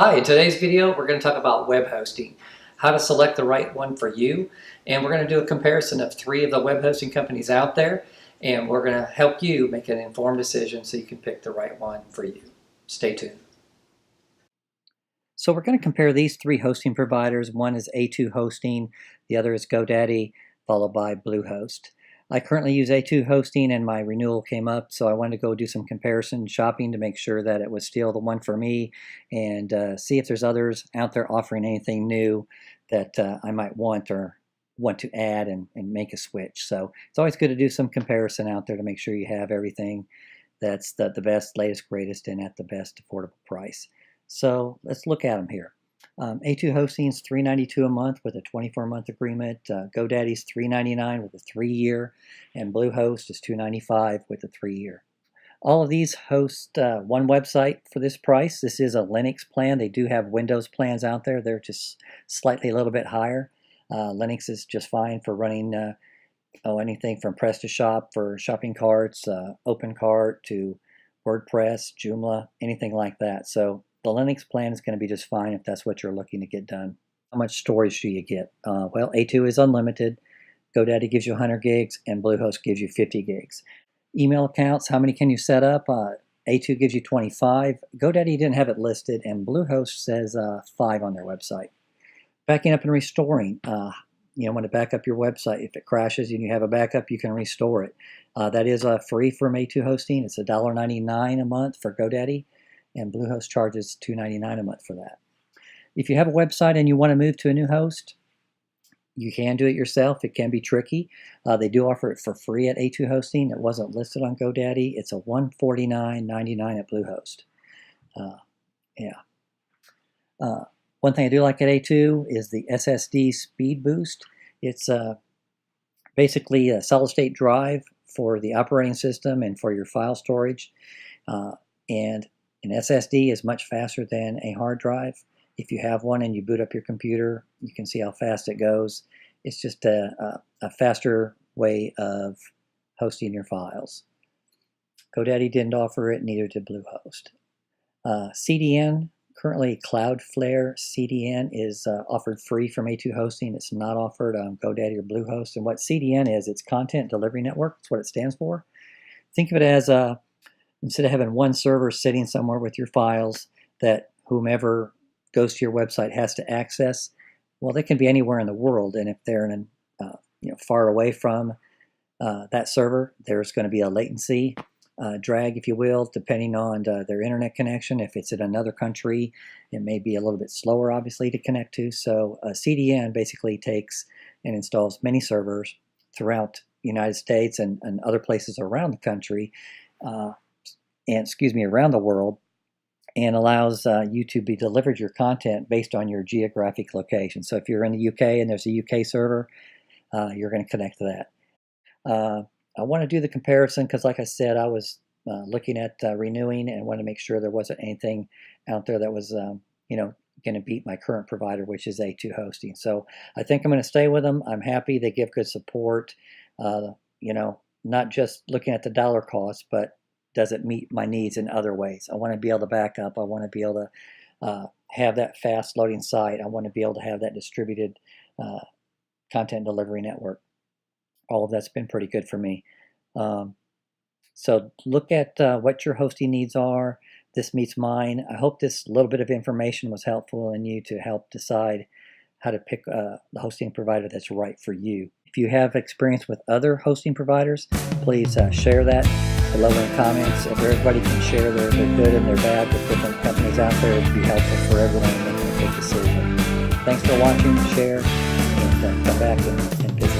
Hi, in today's video we're going to talk about web hosting, how to select the right one for you, and we're going to do a comparison of 3 of the web hosting companies out there, and we're going to help you make an informed decision so you can pick the right one for you. Stay tuned. So we're going to compare these 3 hosting providers. One is A2 Hosting, the other is Godaddy, followed by Bluehost. I currently use A2 Hosting and my renewal came up, so I wanted to go do some comparison shopping to make sure that it was still the one for me and see if there's others out there offering anything new that I might want or want to add and make a switch. So it's always good to do some comparison out there to make sure you have everything that's the best, latest, greatest, and at the best affordable price. So let's look at them here. A2 Hosting is $392 a month with a 24-month agreement. GoDaddy's $399 with a 3-year, and Bluehost is $295 with a 3-year. All of these host one website for this price. This is a Linux plan. They do have Windows plans out there. They're just slightly a little bit higher. Linux is just fine for running anything from PrestaShop for shopping carts, OpenCart to WordPress, Joomla, anything like that. So the Linux plan is going to be just fine if that's what you're looking to get done. How much storage do you get? Well, A2 is unlimited. GoDaddy gives you 100 gigs and Bluehost gives you 50 gigs. Email accounts, how many can you set up? A2 gives you 25. GoDaddy didn't have it listed and Bluehost says 5 on their website. Backing up and restoring. You want to back up your website. If it crashes and you have a backup, you can restore it. That is free from A2 Hosting. It's $1.99 a month for GoDaddy. And Bluehost charges $2.99 a month for that. If you have a website and you want to move to a new host, you can do it yourself. It can be tricky. They do offer it for free at A2 Hosting. It wasn't listed on GoDaddy. It's a $149.99 at Bluehost. One thing I do like at A2 is the SSD speed boost. It's basically a solid-state drive for the operating system and for your file storage. And an SSD is much faster than a hard drive. If you have one and you boot up your computer, you can see how fast it goes. It's just a faster way of hosting your files. GoDaddy didn't offer it, neither did Bluehost. CDN, currently Cloudflare CDN is offered free from A2 Hosting. It's not offered on GoDaddy or Bluehost. And what CDN is, it's Content Delivery Network. That's what it stands for. Think of it as instead of having one server sitting somewhere with your files that whomever goes to your website has to access, well, they can be anywhere in the world. And if they're in far away from that server, there's going to be a latency drag, if you will, depending on their internet connection. If it's in another country, it may be a little bit slower, obviously, to connect to. So CDN basically takes and installs many servers throughout the United States and other places around the country, around the world, and allows you to be delivered your content based on your geographic location. So if you're in the UK and there's a UK server, you're going to connect to that. I want to do the comparison because, like I said, I was looking at renewing and wanted to make sure there wasn't anything out there that was, going to beat my current provider, which is A2 Hosting. So I think I'm going to stay with them. I'm happy they give good support. Not just looking at the dollar cost, but does it meet my needs in other ways? I want to be able to back up. I want to be able to have that fast loading site. I want to be able to have that distributed content delivery network. All of that's been pretty good for me. So look at what your hosting needs are. This meets mine. I hope this little bit of information was helpful in you to help decide how to pick the hosting provider that's right for you. If you have experience with other hosting providers, please share that below in the comments. If everybody can share their good and their bad with different companies out there, it would be helpful for everyone in making a good decision. Thanks for watching, share, and come back and visit.